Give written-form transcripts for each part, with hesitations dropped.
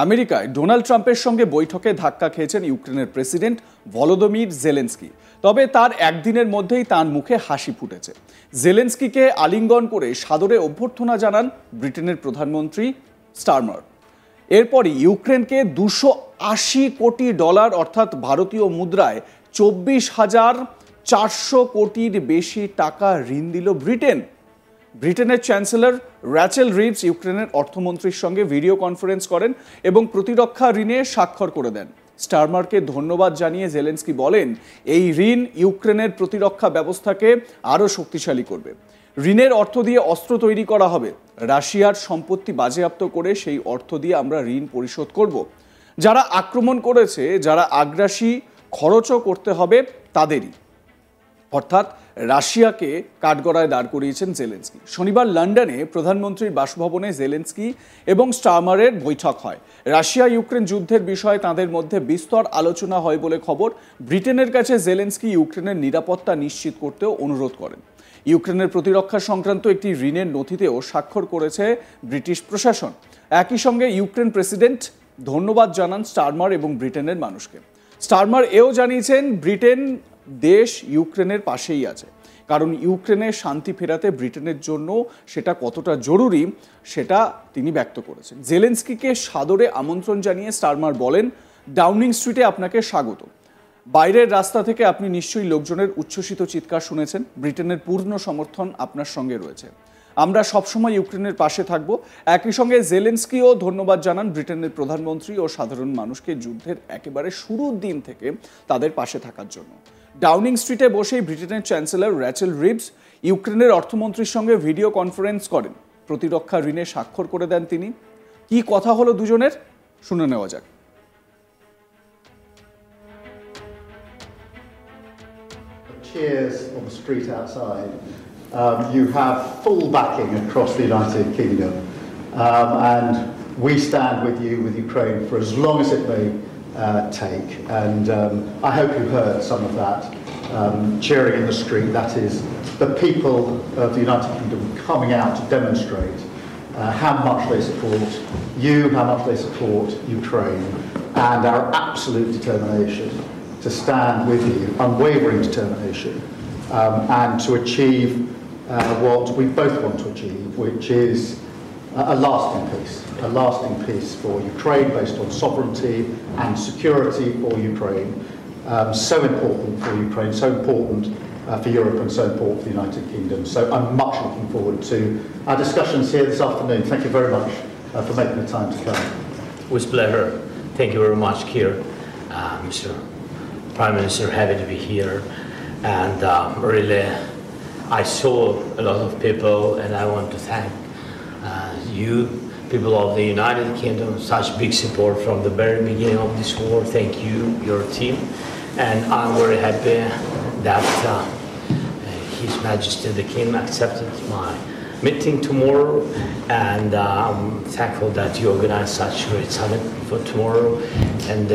আমেরিকায় ডোনাল্ড ট্রাম্পের সঙ্গে বৈঠকে ধাক্কা খেয়েছেন ইউক্রেনের প্রেসিডেন্ট ভলোদিমির জেলেনস্কি। তবে তার একদিনের মধ্যেই তার মুখে হাসি ফুটেছে। জেলেনস্কিকে আলিঙ্গন করে সাদরে অভ্যর্থনা জানান ব্রিটেনের প্রধানমন্ত্রী স্টারমার। এরপরই ইউক্রেনকে $280 কোটি অর্থাৎ ভারতীয় মুদ্রায় 24,400 কোটির বেশি টাকা ঋণ দিল ব্রিটেন। ব্রিটেনের চ্যান্সেলর র্যাচেল রিভস ইউক্রেনের অর্থমন্ত্রীর সঙ্গে ভিডিও কনফারেন্স করেন এবং প্রতিরক্ষা ঋণে স্বাক্ষর করে দেন। স্টারমারকে ধন্যবাদ জানিয়ে জেলেনস্কি বলেন, এই ঋণ ইউক্রেনের প্রতিরক্ষা ব্যবস্থাকে আরও শক্তিশালী করবে। ঋণের অর্থ দিয়ে অস্ত্র তৈরি করা হবে। রাশিয়ার সম্পত্তি বাজেয়াপ্ত করে সেই অর্থ দিয়ে আমরা ঋণ পরিশোধ করব। যারা আক্রমণ করেছে, যারা আগ্রাসী, খরচও করতে হবে তাদেরই, অর্থাৎ রাশিয়াকে কাঠগড়ায় দাঁড় করিয়েছেন জেলেনস্কি। শনিবার লন্ডনে প্রধানমন্ত্রীর বাসভবনে জেলেনস্কি এবং স্টারমারের বৈঠক হয়। রাশিয়া ইউক্রেন যুদ্ধের বিষয়ে তাদের মধ্যে বিস্তর আলোচনা হয় বলে খবর। ব্রিটেনের কাছে জেলেনস্কি ইউক্রেনের নিরাপত্তা নিশ্চিত করতেও অনুরোধ করেন। ইউক্রেনের প্রতিরক্ষা সংক্রান্ত একটি ঋণের নথিতেও স্বাক্ষর করেছে ব্রিটিশ প্রশাসন। একই সঙ্গে ইউক্রেন প্রেসিডেন্ট ধন্যবাদ জানান স্টারমার এবং ব্রিটেনের মানুষকে। স্টারমার এও জানিয়েছেন ব্রিটেন দেশ ইউক্রেনের পাশেই আছে, কারণ ইউক্রেনের শান্তি ফেরাতে ব্রিটেনের জন্য সেটা কতটা জরুরি সেটা তিনি ব্যক্ত করেছেন। জেলেনস্কিকে সাদরে আমন্ত্রণ জানিয়ে স্টারমার বলেন, ডাউনিং স্ট্রিটে আপনাকে স্বাগত। বাইরের রাস্তা থেকে আপনি নিশ্চয়ই লোকজনের উচ্ছ্বসিত চিৎকার শুনেছেন। ব্রিটেনের পূর্ণ সমর্থন আপনার সঙ্গে রয়েছে। আমরা সবসময় ইউক্রেনের পাশে থাকব। একই সঙ্গে জেলেনস্কিও ধন্যবাদ জানান ব্রিটেনের প্রধানমন্ত্রী ও সাধারণ মানুষকে যুদ্ধের একেবারে শুরুর দিন থেকে তাদের পাশে থাকার জন্য। ডাউনিং স্ট্রিটে বসেই ব্রিটেনের চ্যান্সেলর র্যাচেল রিভস ইউক্রেনের অর্থমন্ত্রীর সঙ্গে ভিডিও কনফারেন্স করেন। প্রতিরক্ষা ঋণে স্বাক্ষর করে দেন তিনি। কি কথা হলো দুজনের, শুনে নেওয়া যাক। Cheers on the street outside. You have full backing across the United Kingdom, and we stand with you, with Ukraine, for as long as it may take. And I hope you heard some of that cheering in the street. That is the people of the United Kingdom coming out to demonstrate how much they support you, how much they support Ukraine, and our absolute determination to stand with you, unwavering determination, and to achieve what we both want to achieve, which is a lasting peace for Ukraine based on sovereignty and security for Ukraine. So important for Ukraine, so important for Europe, and so important for the United Kingdom. So I'm much looking forward to our discussions here this afternoon. Thank you very much for making the time to come. With pleasure. Thank you very much, Keir. Mr. Prime Minister, happy to be here. And really, I saw a lot of people, and I want to thank you, people of the United Kingdom, such big support from the very beginning of this war. Thank you, your team. And I'm very happy that His Majesty the King accepted my meeting tomorrow, and I'm thankful that you organized such a great summit for tomorrow. And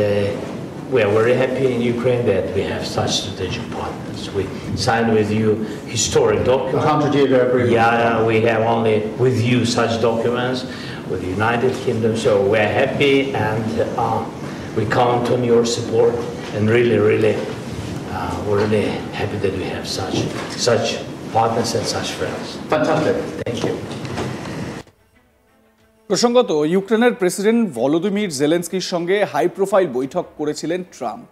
we are very happy in Ukraine that we have such strategic partners. We signed with you historic documents. 100-year agreement. Yeah, we have only with you such documents with the United Kingdom. So we are happy, and we count on your support. And really, we're really happy that we have such partners and such friends. Fantastic. Thank you. প্রসঙ্গত, ইউক্রেনের president Volodymyr জেলেনস্কির সঙ্গে high profile বৈঠক করেছিলেন Trump.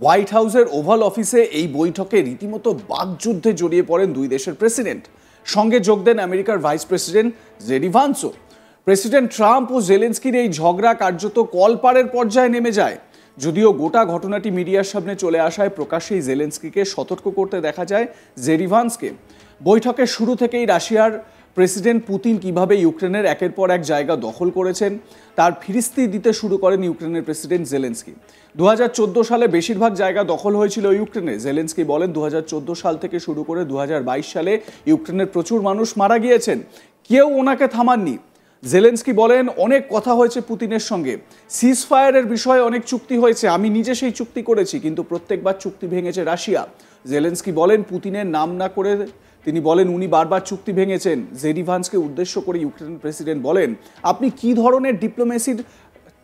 White হাউসের oval অফিসে এই বৈঠকে রীতিমতো বাকযুদ্ধে জড়িয়ে পড়েন দুই দেশের প্রেসিডেন্ট। সঙ্গে যোগ দেন আমেরিকার ভাইস প্রেসিডেন্ট জেডি ভান্সও। প্রেসিডেন্ট ট্রাম্প ও জেলেনস্কির এই ঝগড়া কার্যত কলপারের পর্যায়ে নেমে যায়। যদিও গোটা ঘটনাটি মিডিয়ার সামনে চলে আসায় প্রকাশ্যেই জেলেনস্কিকে সতর্ক করতে দেখা যায় জেডি ভান্সকে। বৈঠকের শুরু থেকেই রাশিয়ার প্রেসিডেন্ট পুতিন কিভাবে ইউক্রেনের একের পর এক জায়গা দখল করেছেন তার ফিরিস্তি দিতে শুরু করেন ইউক্রেনের প্রেসিডেন্ট জেলেনস্কি। 2014 সালে বেশিরভাগ জায়গা দখল হয়েছিল ইউক্রেনে। জেলেনস্কি বলেন 2014 সাল থেকে শুরু করে 2022 সালে ইউক্রেনের প্রচুর মানুষ মারা গিয়েছেন, কেউ ওনাকে থামাননি। জেলেনস্কি বলেন, অনেক কথা হয়েছে পুতিনের সঙ্গে, সিজ ফায়ারের বিষয়ে অনেক চুক্তি হয়েছে, আমি নিজে সেই চুক্তি করেছি, কিন্তু প্রত্যেকবার চুক্তি ভেঙেছে রাশিয়া। জেলেনস্কি বলেন, পুতিনের নাম না করে তিনি বলেন উনি বারবার চুক্তি ভেঙেছেন। জেডি ভান্সকে উদ্দেশ্য করে ইউক্রেন প্রেসিডেন্ট বলেন, আপনি কি ধরনের ডিপ্লোমেসির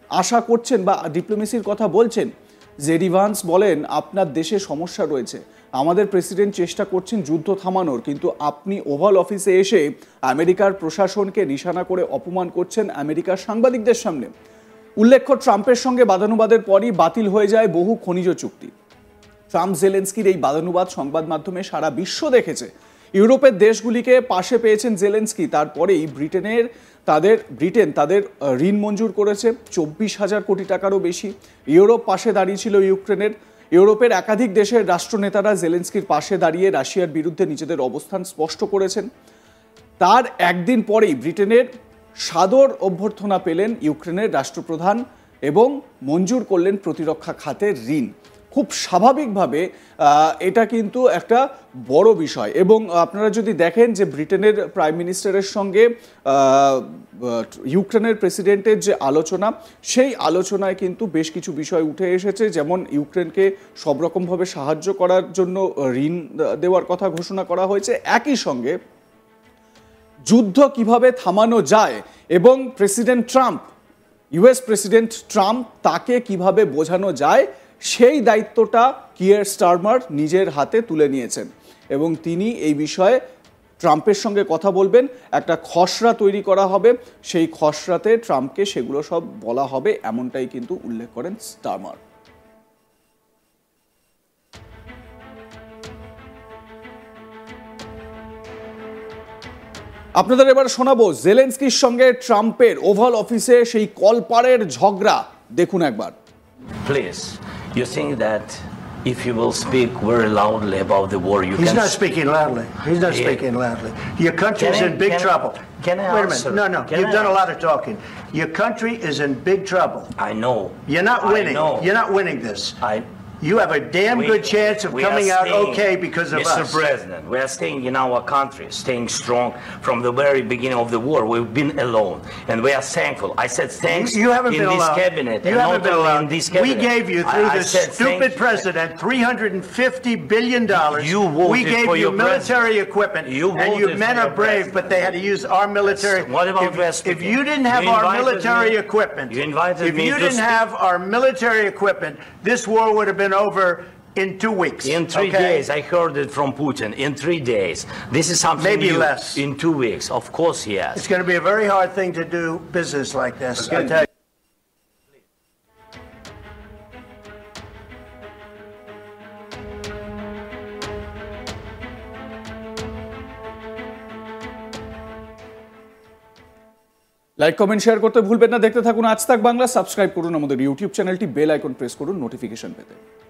আশা করছেন বা ডিপ্লোমেসির কথা বলছেন? জেডি ভান্স বলেন, আপনার দেশে সমস্যা রয়েছে, আমাদের প্রেসিডেন্ট চেষ্টা করছেন যুদ্ধ থামানোর, কিন্তু আপনি ওভাল অফিসে এসে আমেরিকার প্রশাসনকে নিশানা করে অপমান করছেন আমেরিকার সাংবাদিকদের সামনে। উল্লেখ্য, ট্রাম্পের সঙ্গে বাদানুবাদের পরই বাতিল হয়ে যায় বহু খনিজ চুক্তি। ট্রাম্প জেলেন্সকির এই বাদানুবাদ সংবাদ মাধ্যমে সারা বিশ্ব দেখেছে। ইউরোপের দেশগুলিকে পাশে পেয়েছেন জেলেন্সকি, তারপরেই ব্রিটেন তাদের ঋণ মঞ্জুর করেছে 24,000 কোটি টাকারও বেশি। ইউরোপ পাশে দাঁড়িয়েছিল ইউক্রেনের। ইউরোপের একাধিক দেশের রাষ্ট্রনেতারা জেলেন্সকির পাশে দাঁড়িয়ে রাশিয়ার বিরুদ্ধে নিজেদের অবস্থান স্পষ্ট করেছেন। তার একদিন পরেই ব্রিটেনের সাদর অভ্যর্থনা পেলেন ইউক্রেনের রাষ্ট্রপ্রধান এবং মঞ্জুর করলেন প্রতিরক্ষা খাতের ঋণ। খুব স্বাভাবিকভাবে এটা কিন্তু একটা বড় বিষয়। এবং আপনারা যদি দেখেন যে ব্রিটেনের প্রাইম মিনিস্টারের সঙ্গে ইউক্রেনের প্রেসিডেন্টের যে আলোচনা, সেই আলোচনায় কিন্তু বেশ কিছু বিষয় উঠে এসেছে, যেমন ইউক্রেনকে সব রকমভাবে সাহায্য করার জন্য ঋণ দেওয়ার কথা ঘোষণা করা হয়েছে। একই সঙ্গে যুদ্ধ কিভাবে থামানো যায় এবং ইউএস প্রেসিডেন্ট ট্রাম্প তাকে কিভাবে বোঝানো যায়, সেই দায়িত্বটা কিয়ার স্টারমার নিজের হাতে তুলে নিয়েছেন এবং তিনি এই বিষয়ে ট্রাম্পের সঙ্গে কথা বলবেন। একটা খসড়া তৈরি করা হবে, সেই খসড়াতে ট্রাম্পকে সেগুলো সব বলা হবে, এমনটাই কিন্তু উল্লেখ করেন স্টারমার। আপনাদের এবার শোনাবো জেলেন্সকির সঙ্গে ট্রাম্পের ওভাল অফিসে সেই কলপারের ঝগড়া। দেখুন একবার। Please, you think that if you will speak very loudly about the war, you He's can... not speaking loudly. He's not speaking loudly. Your country is in big trouble. Can I Wait a answer? minute. No. You've done a lot of talking. Your country is in big trouble. I know. You're not winning. I know. You're not winning this. You have a damn We- good chance of we coming are out staying, okay because of Mr. us. President, we are staying in our country, staying strong from the very beginning of the war. We've been alone, and we are thankful. I said thanks You haven't in been this alone. cabinet, You and haven't not been only alone. in this cabinet. We gave you through I this said stupid thank- president $350 billion. You voted we gave for you your military president. equipment, You and you voted men for are your brave, president. but they had to use our military. What about if, West if you didn't have You our invited military me- equipment, you invited if me you to didn't speak. have our military equipment, this war would have been over in 2 weeks. In 3 okay? days, I heard it from Putin. In 3 days, this is something Maybe new. less. In 2 weeks, of course he has. It's going to be a very hard thing to do business like this. I tell you. Like, comment, share করতে ভুলবেন না। দেখতে থাকুন আজ তাক Bangla. Subscribe করুন আমাদের YouTube চ্যানেলটি, বেল আইকন প্রেস করুন নোটিফিকেশন পেতে।